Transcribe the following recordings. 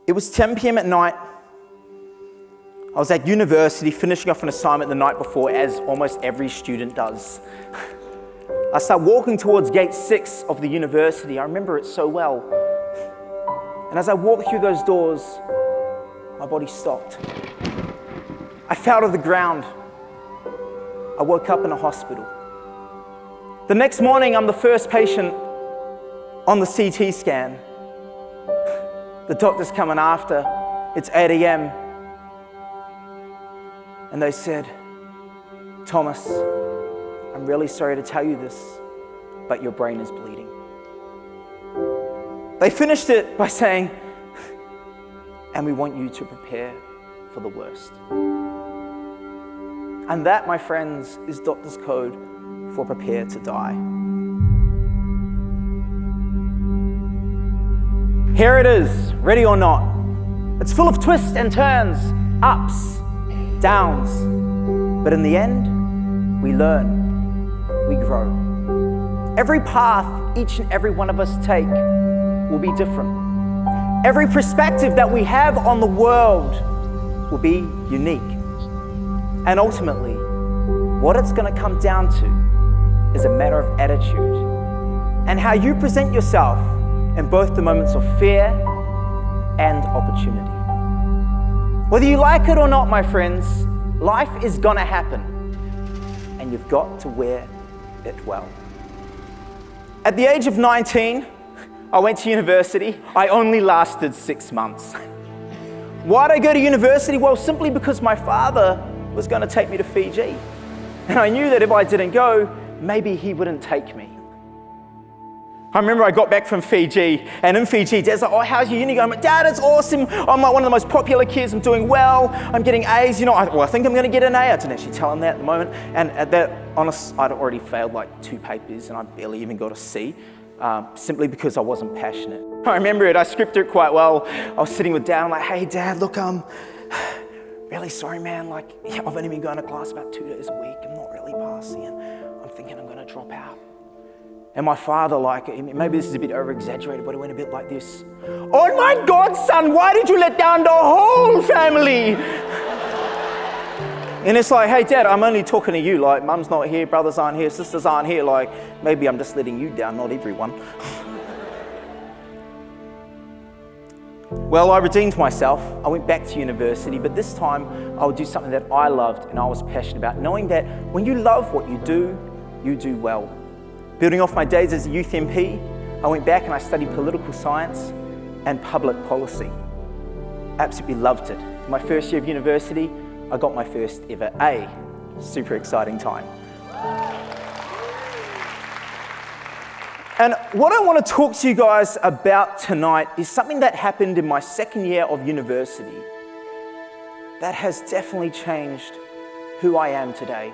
It was 10 p.m. at night. I was at university finishing off an assignment the night before, as almost every student does. I start walking towards gate 6 of the university. I remember it so well. And as I walked through those doors, my body stopped. I fell to the ground. I woke up in a hospital. The next morning, I'm the first patient on the CT scan. The doctor's coming after. It's 8 a.m. And they said, "Thomas, I'm really sorry to tell you this, but your brain is bleeding." They finished it by saying, "And we want you to prepare for the worst." And that, my friends, is doctor's code for prepare to die. Here it is, ready or not. It's full of twists and turns, ups, downs. But in the end, we learn, we grow. Every path each and every one of us take will be different. Every perspective that we have on the world will be unique. And ultimately, what it's going to come down to is a matter of attitude and how you present yourself in both the moments of fear and opportunity. Whether you like it or not, my friends, life is going to happen, and you've got to wear it well. At the age of 19, I went to university. I only lasted 6 months. Why did I go to university? Well, simply because my father was going to take me to Fiji. And I knew that if I didn't go, maybe he wouldn't take me. I remember I got back from Fiji, and in Fiji, Dad's like, "Oh, how's your uni going?" I'm like, "Dad, it's awesome. I'm like one of the most popular kids. I'm doing well. I'm getting A's. I think I'm going to get an A." I didn't actually tell him that at the moment. And at that, honest, I'd already failed like 2 papers, and I barely even got a C, simply because I wasn't passionate. I remember it. I scripted it quite well. I was sitting with Dad. I'm like, "Hey, Dad, look, really sorry, man. I've only been going to class about 2 days a week. I'm not really passing, and I'm thinking I'm going to drop out." And my father, maybe this is a bit over-exaggerated, but it went a bit like this. "Oh my God, son, why did you let down the whole family?" And it's like, "Hey, Dad, I'm only talking to you. Mum's not here, brothers aren't here, sisters aren't here. Maybe I'm just letting you down, not everyone." Well, I redeemed myself. I went back to university, but this time I would do something that I loved and I was passionate about, knowing that when you love what you do well. Building off my days as a youth MP, I went back and I studied political science and public policy. Absolutely loved it. In my first year of university, I got my first ever A. Super exciting time. And what I want to talk to you guys about tonight is something that happened in my second year of university that has definitely changed who I am today.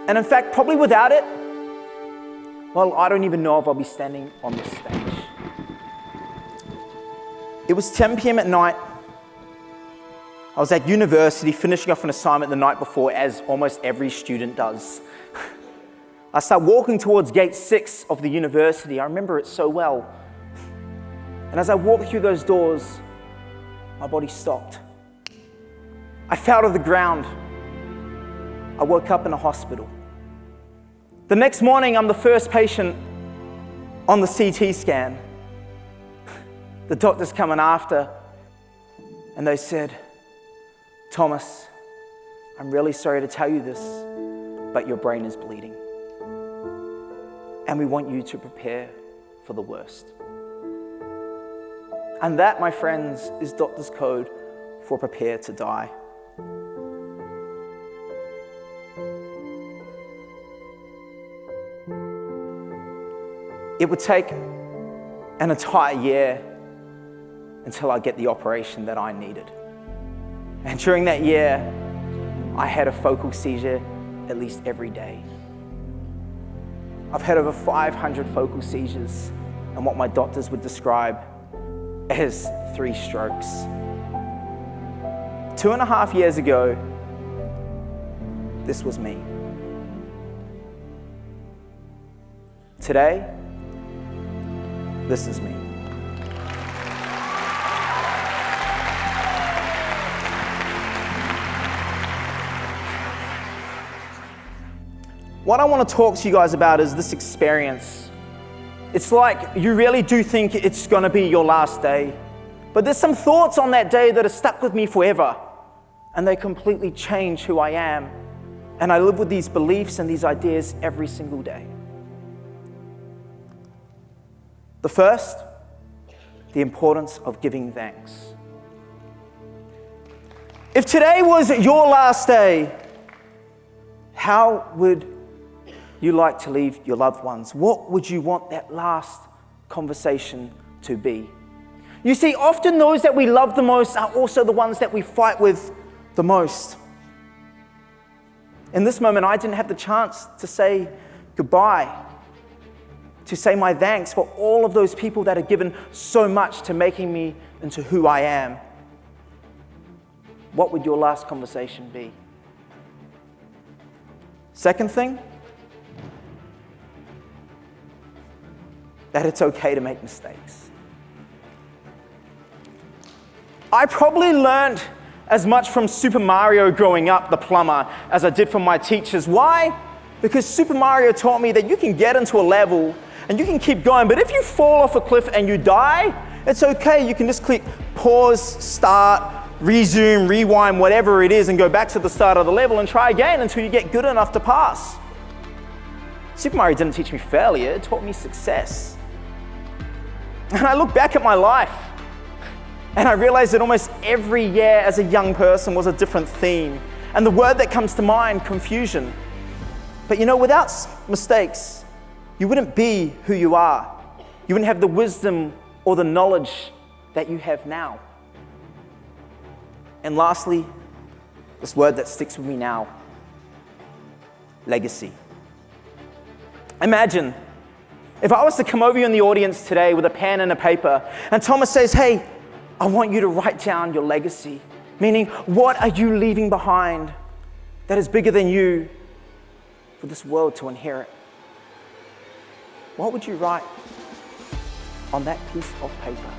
And in fact, probably without it, well, I don't even know if I'll be standing on this stage. It was 10 p.m. at night. I was at university finishing off an assignment the night before, as almost every student does. I start walking towards gate 6 of the university. I remember it so well. And as I walked through those doors, my body stopped. I fell to the ground. I woke up in a hospital. The next morning, I'm the first patient on the CT scan. The doctor's coming after, and they said, "Thomas, I'm really sorry to tell you this, but your brain is bleeding. And we want you to prepare for the worst." And that, my friends, is doctor's code for prepare to die. It would take an entire year until I get the operation that I needed. And during that year, I had a focal seizure at least every day. I've had over 500 focal seizures and what my doctors would describe as 3 strokes. 2.5 years ago, this was me. Today, this is me. what I want to talk to you guys about is this experience. It's like you really do think it's going to be your last day, but there's some thoughts on that day that are stuck with me forever, and they completely change who I am. And I live with these beliefs and these ideas every single day. The first, the importance of giving thanks. If today was your last day, how would you like to leave your loved ones? What would you want that last conversation to be? You see, often those that we love the most are also the ones that we fight with the most. In this moment, I didn't have the chance to say goodbye, to say my thanks for all of those people that have given so much to making me into who I am. What would your last conversation be? Second thing, that it's okay to make mistakes. I probably learned as much from Super Mario growing up, the plumber, as I did from my teachers. Why? Because Super Mario taught me that you can get into a level and you can keep going, but if you fall off a cliff and you die, it's okay. You can just click pause, start, resume, rewind, whatever it is, and go back to the start of the level and try again until you get good enough to pass. Super Mario didn't teach me failure, it taught me success. And I look back at my life, and I realized that almost every year as a young person was a different theme. And the word that comes to mind, confusion. But you know, without mistakes, you wouldn't be who you are. You wouldn't have the wisdom or the knowledge that you have now. And lastly, this word that sticks with me now, legacy. Imagine if I was to come over you in the audience today with a pen and a paper, and Thomas says, hey, I want you to write down your legacy, meaning what are you leaving behind that is bigger than you for this world to inherit? What would you write on that piece of paper?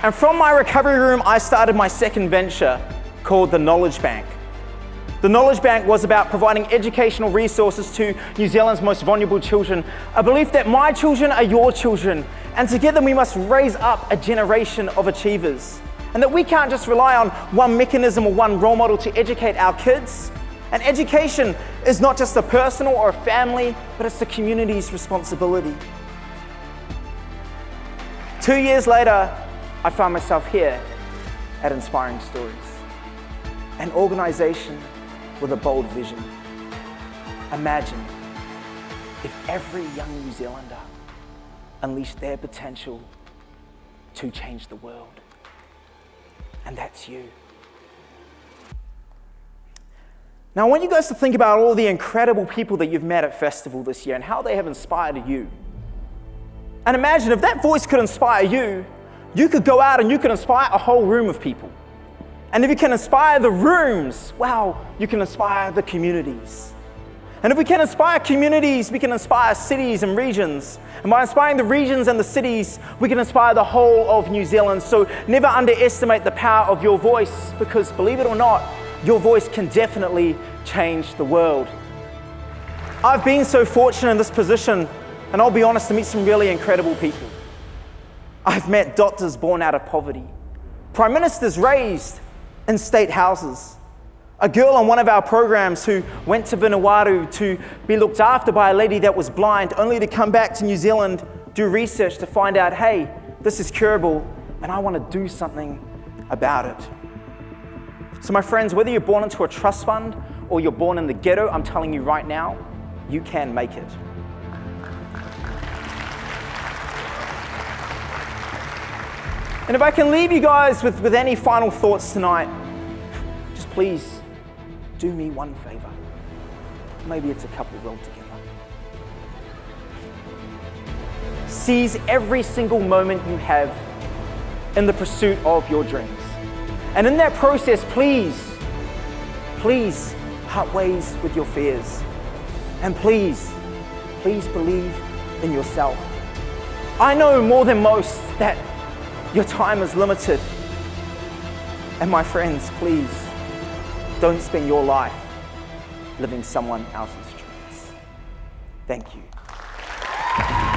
And from my recovery room, I started my second venture called the Knowledge Bank. The Knowledge Bank was about providing educational resources to New Zealand's most vulnerable children, a belief that my children are your children, and together we must raise up a generation of achievers. And that we can't just rely on one mechanism or one role model to educate our kids. And education is not just a personal or a family, but it's the community's responsibility. 2 years later, I found myself here at Inspiring Stories, an organization with a bold vision. Imagine if every young New Zealander unleashed their potential to change the world. And that's you. Now, I want you guys to think about all the incredible people that you've met at Festival this year and how they have inspired you. And imagine if that voice could inspire you, you could go out and you could inspire a whole room of people. And if you can inspire the rooms, wow, you can inspire the communities. And if we can inspire communities, we can inspire cities and regions. And by inspiring the regions and the cities, we can inspire the whole of New Zealand. So never underestimate the power of your voice, because believe it or not, your voice can definitely change the world. I've been so fortunate in this position, and I'll be honest, to meet some really incredible people. I've met doctors born out of poverty, prime ministers raised in state houses, a girl on one of our programs who went to Vanuatu to be looked after by a lady that was blind, only to come back to New Zealand, do research to find out, hey, this is curable, and I want to do something about it. So my friends, whether you're born into a trust fund or you're born in the ghetto, I'm telling you right now, you can make it. And if I can leave you guys with any final thoughts tonight, just please do me one favor. Maybe it's a couple rolled together. Seize every single moment you have in the pursuit of your dreams. And in that process, please part ways with your fears. And please believe in yourself. I know more than most that your time is limited. And my friends, please don't spend your life living someone else's dreams. Thank you.